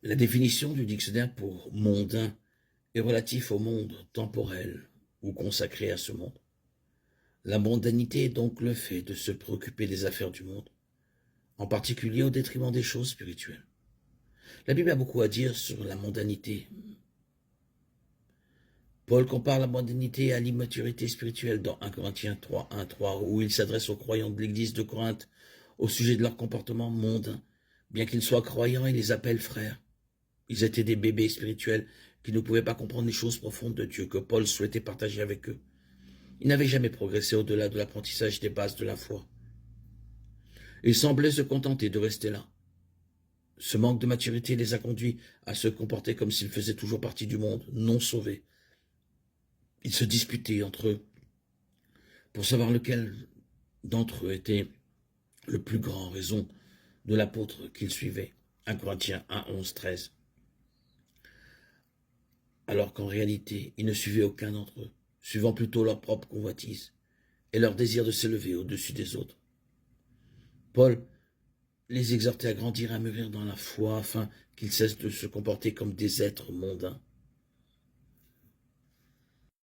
La définition du dictionnaire pour mondain est relatif au monde temporel ou consacré à ce monde. La mondanité est donc le fait de se préoccuper des affaires du monde, en particulier au détriment des choses spirituelles. La Bible a beaucoup à dire sur la mondanité. Paul compare la mondanité à l'immaturité spirituelle dans 1 Corinthiens 3, 1, 3, où il s'adresse aux croyants de l'église de Corinthe au sujet de leur comportement mondain. Bien qu'ils soient croyants, il les appelle frères. Ils étaient des bébés spirituels qui ne pouvaient pas comprendre les choses profondes de Dieu que Paul souhaitait partager avec eux. Ils n'avaient jamais progressé au-delà de l'apprentissage des bases de la foi. Ils semblaient se contenter de rester là. Ce manque de maturité les a conduits à se comporter comme s'ils faisaient toujours partie du monde, non sauvés. Ils se disputaient entre eux pour savoir lequel d'entre eux était le plus grand en raison de l'apôtre qu'ils suivaient. 1 Corinthiens 1, 11, 13. Alors qu'en réalité, ils ne suivaient aucun d'entre eux, suivant plutôt leur propre convoitise et leur désir de s'élever au-dessus des autres. Paul les exhortait à grandir et à mûrir dans la foi afin qu'ils cessent de se comporter comme des êtres mondains.